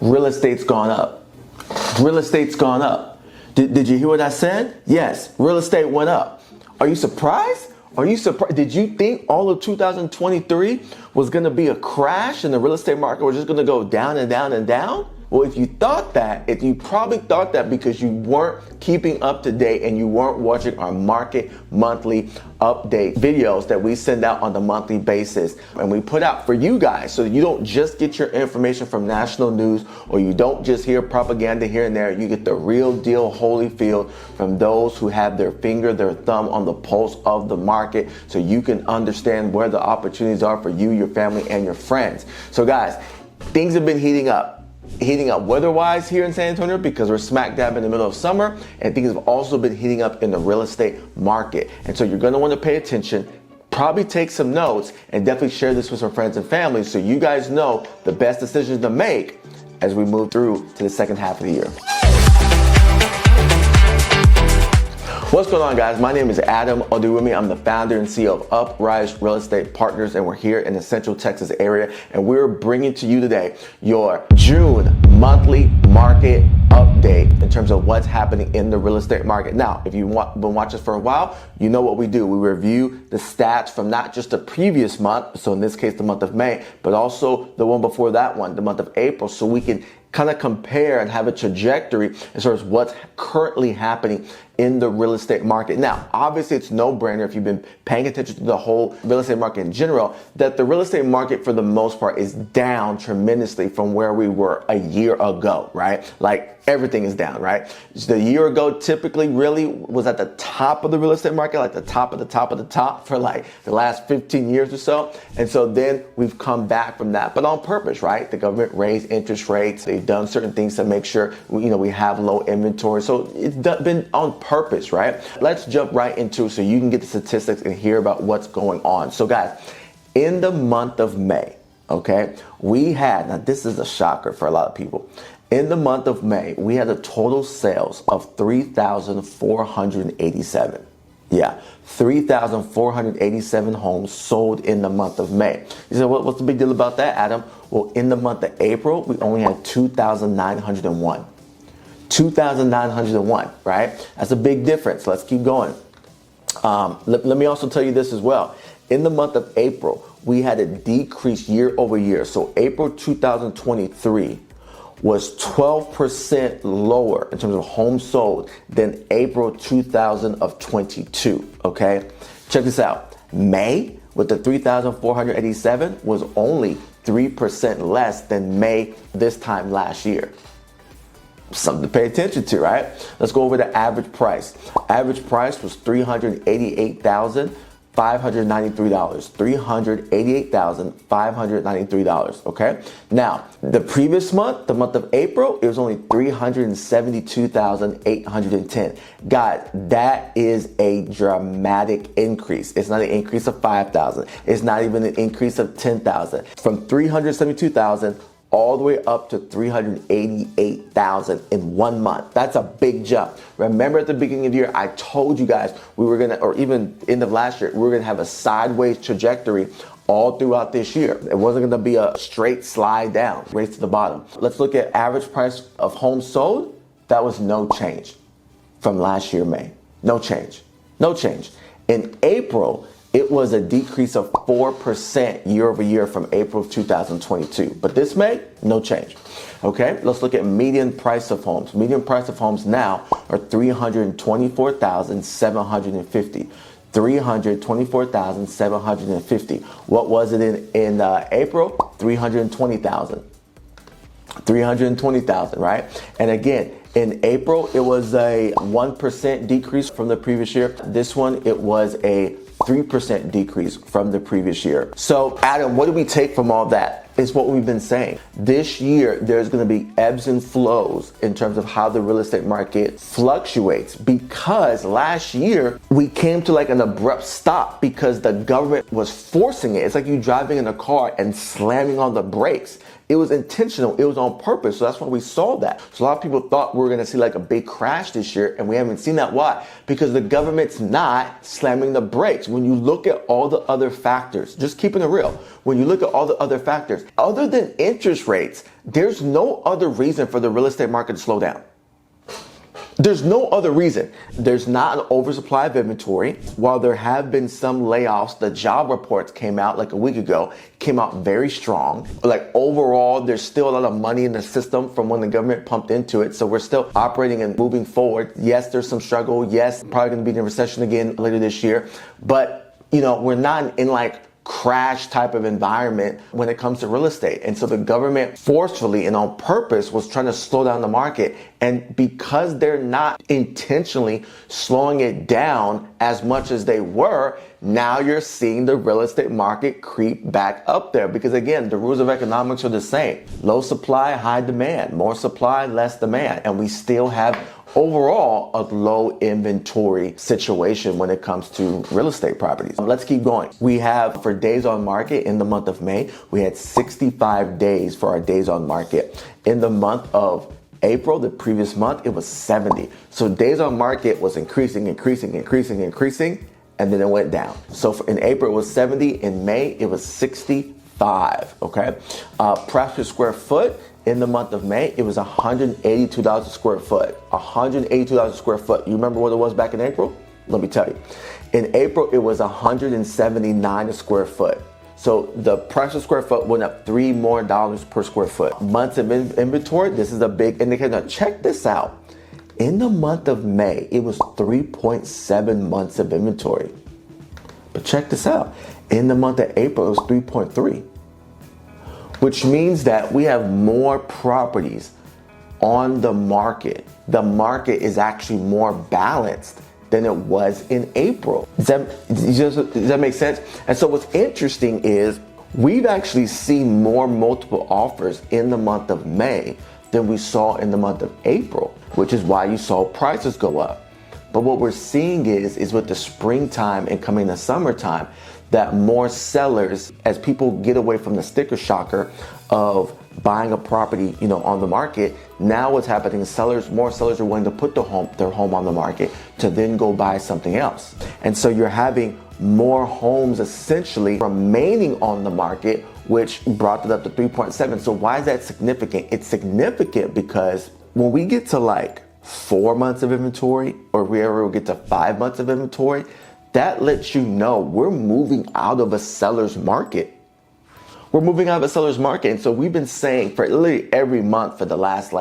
real estate's gone up. Real estate's gone up. Did you hear what I said? Yes, real estate went up. Are you surprised? Are you surprised? Did you think all of 2023 was going to be a crash and the real estate market was just going to go down and down and down? Well, if you thought that, if you probably thought that because you weren't keeping up to date and you weren't watching our market monthly update videos that we send out on the monthly basis and we put out for you guys so that you don't just get your information from national news or you don't just hear propaganda here and there. You get the real deal Holyfield from those who have their finger, their thumb on the pulse of the market so you can understand where the opportunities are for you, your family, and your friends. So guys, things have been heating up weather-wise here in San Antonio because we're smack dab in the middle of summer, and things have also been heating up in the real estate market. And so you're going to want to pay attention, probably take some notes, and definitely share this with some friends and family so you guys know the best decisions to make as we move through to the second half of the year. What's going on, guys? My name is Adam Oduwumi. I'm the founder and CEO of Uprise Real Estate Partners, and we're here in the Central Texas area, and we're bringing to you today your June monthly market update in terms of what's happening in the real estate market. Now, if you've been watching us for a while, you know what we do. We review the stats from not just the previous month, so in this case, the month of May, but also the one before that one, the month of April, so we can kind of compare and have a trajectory as far as what's currently happening in the real estate market. Now, obviously it's no brainer if you've been paying attention to the whole real estate market in general, that the real estate market for the most part is down tremendously from where we were a year ago, right? Like everything is down, right? The year ago typically really was at the top of the real estate market, like the top of the top of the top for like the last 15 years or so. And so then we've come back from that, but on purpose, right? The government raised interest rates. They've done certain things to make sure, we have low inventory. So it's been on purpose, right? Let's jump right into it so you can get the statistics and hear about what's going on. So guys, in the month of May, okay, we had, now this is a shocker for a lot of people. In the month of May, we had a total sales of 3,487. Yeah, 3,487 homes sold in the month of May. You said, what's the big deal about that, Adam? Well, in the month of April, we only had 2,901. 2,901, right? That's a big difference. Let's keep going. Let me also tell you this as well. In the month of April, we had a decrease year over year. So April 2023 was 12% lower in terms of homes sold than April 2022, okay? Check this out. May, with the 3,487, was only 3% less than May this time last year. Something to pay attention to, right? Let's go over the average price. Average price was $388,593. $388,593, okay? Now, the previous month, the month of April, it was only $372,810. Guys, that is a dramatic increase. It's not an increase of 5,000. It's not even an increase of 10,000. From 372,000 all the way up to 388,000 in 1 month. That's a big jump. Remember at the beginning of the year, I told you guys we were gonna, or even end of last year, we were gonna have a sideways trajectory all throughout this year. It wasn't gonna be a straight slide down, race to the bottom. Let's look at average price of homes sold. That was no change from last year, May. No change, no change. In April, it was a decrease of 4% year over year from April of 2022. But this May, no change. Okay, let's look at median price of homes. Median price of homes now are $324,750. $324,750. What was it in April? $320,000. $320,000, right? And again, in April, it was a 1% decrease from the previous year. This one, it was a 3% decrease from the previous year. So, Adam, what do we take from all that? It's what we've been saying. This year, there's going to be ebbs and flows in terms of how the real estate market fluctuates, because last year we came to like an abrupt stop because the government was forcing it. It's like you driving in a car and slamming on the brakes. It was intentional. It was on purpose. So that's why we saw that. So a lot of people thought we were going to see like a big crash this year, and we haven't seen that. Why? Because the government's not slamming the brakes. When you look at all the other factors, just keeping it real, when you look at all the other factors, other than interest rates, there's no other reason for the real estate market to slow down. There's no other reason. There's not an oversupply of inventory. While there have been some layoffs, the job reports came out like a week ago, came out very strong. Like overall, there's still a lot of money in the system from when the government pumped into it. So we're still operating and moving forward. Yes, there's some struggle. Yes, probably going to be in a recession again later this year. But, we're not in like crash type of environment when it comes to real estate. And so the government forcefully and on purpose was trying to slow down the market. And because they're not intentionally slowing it down as much as they were, now you're seeing the real estate market creep back up there. Because again, the rules of economics are the same. Low supply, high demand. More supply, less demand. And we still have overall a low inventory situation when it comes to real estate properties. Let's keep going. We have for days on market in the month of May, we had 65 days for our days on market. In the month of April, the previous month, it was 70. So days on market was increasing, and then it went down. So in April, it was 70. In May, it was 65, okay? Price per square foot, in the month of May, it was $182 a square foot. $182 a square foot. You remember what it was back in April? Let me tell you. In April, it was $179 a square foot. So the price per square foot went up $3 more per square foot. Months of inventory, this is a big indicator. Now check this out. In the month of May, it was 3.7 months of inventory. But check this out. In the month of April, it was 3.3. Which means that we have more properties on the market. The market is actually more balanced than it was in April. Does that make sense? And so what's interesting is we've actually seen more multiple offers in the month of May than we saw in the month of April, which is why you saw prices go up. But what we're seeing is with the springtime and coming the summertime, that more sellers, as people get away from the sticker shocker of buying a property, on the market, now what's happening is more sellers are willing to put their home on the market to then go buy something else. And so you're having more homes essentially remaining on the market, which brought it up to 3.7. So why is that significant? It's significant because when we get to like 4 months of inventory, or we ever get to 5 months of inventory, that lets you know we're moving out of a seller's market. We're moving out of a seller's market. And so we've been saying for literally every month for the last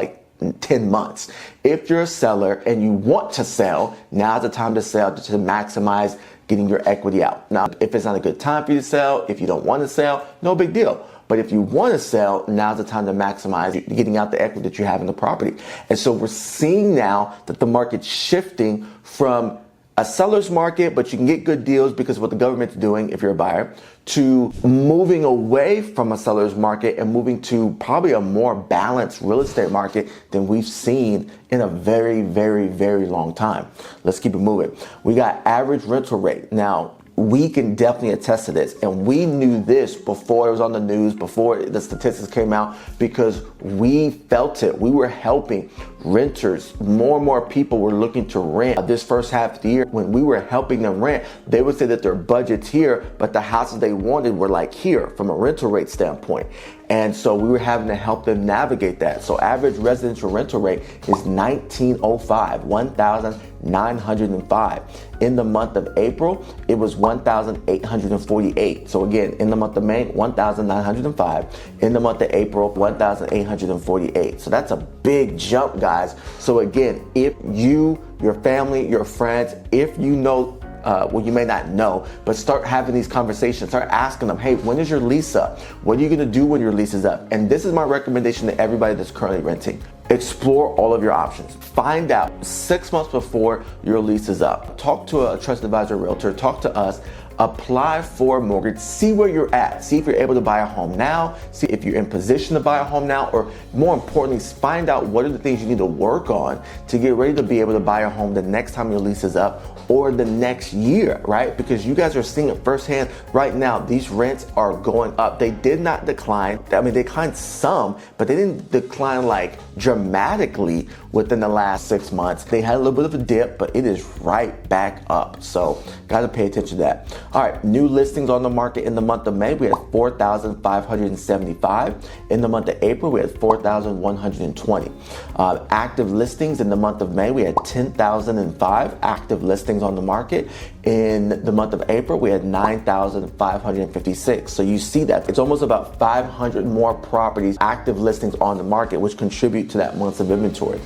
10 months, if you're a seller and you want to sell, now's the time to sell to maximize getting your equity out. Now, if it's not a good time for you to sell, if you don't want to sell, no big deal. But if you want to sell, now's the time to maximize getting out the equity that you have in the property. And so we're seeing now that the market's shifting from a seller's market, but you can get good deals because of what the government's doing if you're a buyer, to moving away from a seller's market and moving to probably a more balanced real estate market than we've seen in a very, very, very long time. Let's keep it moving. We got average rental rate. Now, we can definitely attest to this. And we knew this before it was on the news, before the statistics came out, because we felt it. We were helping renters. More and more people were looking to rent. This first half of the year, when we were helping them rent, they would say that their budget's here, but the houses they wanted were like here from a rental rate standpoint. And so we were having to help them navigate that. So average residential rental rate is $1,905, $1,905. In the month of April, it was $1,848. So again, in the month of May, $1,905. In the month of April, $1,848. So that's a big jump, guys. So again, if you, your family, your friends, if you know, well, you may not know, but start having these conversations. Start asking them, hey, when is your lease up? What are you going to do when your lease is up? And this is my recommendation to everybody that's currently renting. Explore all of your options. Find out 6 months before your lease is up. Talk to a trusted advisor realtor. Talk to us. Apply for a mortgage. See where you're at. See if you're able to buy a home now. See if you're in position to buy a home now. Or more importantly, find out what are the things you need to work on to get ready to be able to buy a home the next time your lease is up or the next year, right? Because you guys are seeing it firsthand right now. These rents are going up. They did not decline. I mean, they declined some, but they didn't decline like dramatically within the last 6 months. They had a little bit of a dip, but it is right back up. So gotta pay attention to that. All right, new listings on the market in the month of May, we had 4,575. In the month of April, we had 4,120. Active listings in the month of May, we had 10,005 active listings on the market. In the month of April, we had 9,556. So you see that it's almost about 500 more properties, active listings on the market, which contribute to that months of inventory.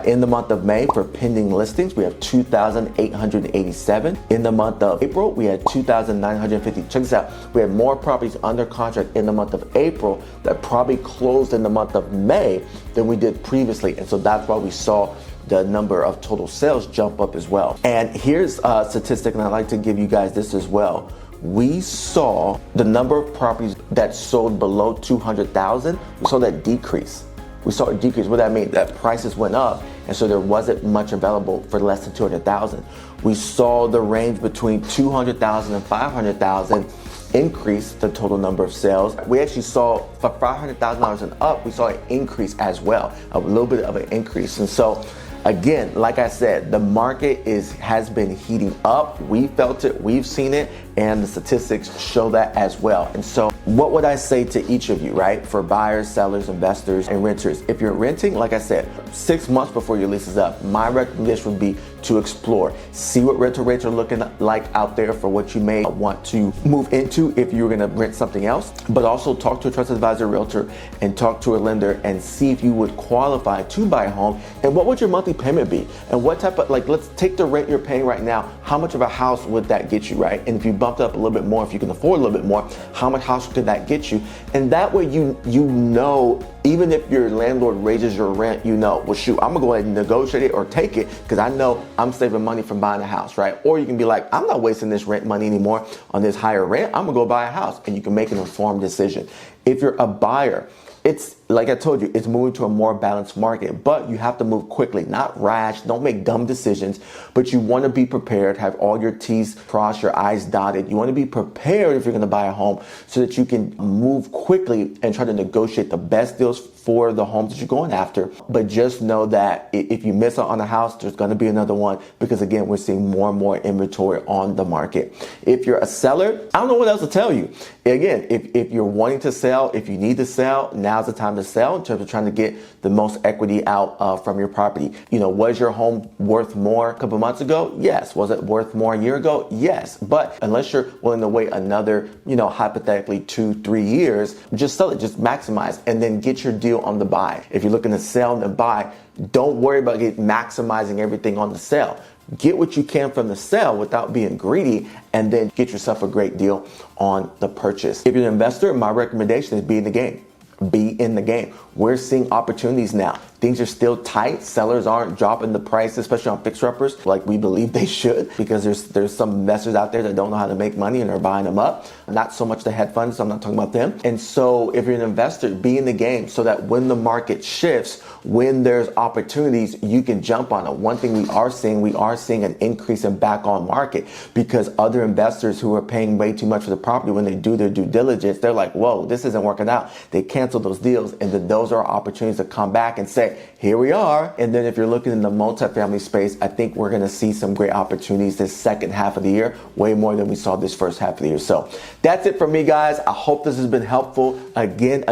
In the month of May, for pending listings, we have 2,887. In the month of April, we had 2,950. Check this out. We had more properties under contract in the month of April that probably closed in the month of May than we did previously. And so that's why we saw the number of total sales jump up as well. And here's a statistic, and I'd like to give you guys this as well. We saw the number of properties that sold below 200,000. We saw that decrease. We saw a decrease. What that means? That prices went up, and so there wasn't much available for less than 200,000. We saw the range between 200,000 and 500,000 increase the total number of sales. We actually saw for $500,000 and up, we saw an increase as well, a little bit of an increase. And so again, like I said, the market has been heating up. We felt it, we've seen it, and the statistics show that as well. And so what would I say to each of you, right? For buyers, sellers, investors, and renters. If you're renting, like I said, 6 months before your lease is up, my recommendation would be to explore. See what rental rates are looking like out there for what you may want to move into if you're gonna rent something else. But also talk to a trusted advisor realtor and talk to a lender and see if you would qualify to buy a home, and what would your monthly payment be? And what type of, like, let's take the rent you're paying right now. How much of a house would that get you, right? And if you bumped up a little bit more, if you can afford a little bit more, how much house could that get you? And that way you know, even if your landlord raises your rent, you know, well, shoot, I'm gonna go ahead and negotiate it or take it because I know I'm saving money from buying a house, right? Or you can be like, I'm not wasting this rent money anymore on this higher rent. I'm gonna go buy a house, and you can make an informed decision. If you're a buyer, it's like I told you, it's moving to a more balanced market, but you have to move quickly, not rash. Don't make dumb decisions, but you want to be prepared, have all your T's crossed, your I's dotted. You want to be prepared if you're going to buy a home so that you can move quickly and try to negotiate the best deals for the homes that you're going after. But just know that if you miss out on a house, there's going to be another one, because again, we're seeing more and more inventory on the market. If you're a seller, I don't know what else to tell you. Again, if you're wanting to sell, if you need to sell, now's the time to sell in terms of trying to get the most equity out from your property. You know, was your home worth more a couple months ago? Yes. Was it worth more a year ago? Yes. But unless you're willing to wait another, hypothetically 2-3 years, just sell it, just maximize, and then get your deal on the buy. If you're looking to sell and buy, don't worry about maximizing everything on the sale. Get what you can from the sale without being greedy, and then get yourself a great deal on the purchase. If you're an investor, my recommendation is be in the game. Be in the game. We're seeing opportunities now. Things are still tight. Sellers aren't dropping the price, especially on fixer-uppers, like we believe they should, because there's some investors out there that don't know how to make money and are buying them up. Not so much the hedge funds, so I'm not talking about them. And so if you're an investor, be in the game so that when the market shifts, when there's opportunities, you can jump on it. One thing we are seeing an increase in back on market, because other investors who are paying way too much for the property, when they do their due diligence, they're like, whoa, this isn't working out. They cancel those deals, and then those are opportunities to come back and say, here we are. And then if you're looking in the multifamily space, I think we're going to see some great opportunities this second half of the year, way more than we saw this first half of the year. So that's it for me, guys. I hope this has been helpful. Again,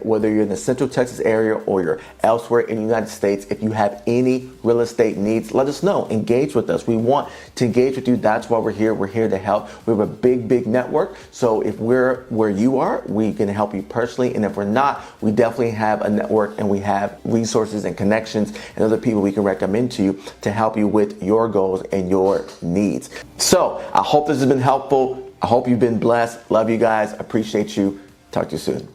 whether you're in the Central Texas area or you're elsewhere in the United States, if you have any real estate needs, let us know. Engage with us. We want to engage with you. That's why we're here. We're here to help. We have a big network. So if we're where you are, we can help you personally. And if we're not, we definitely have a network, and we have resources and connections and other people we can recommend to you to help you with your goals and your needs. So I hope this has been helpful. I hope you've been blessed. Love you guys. Appreciate you. Talk to you soon.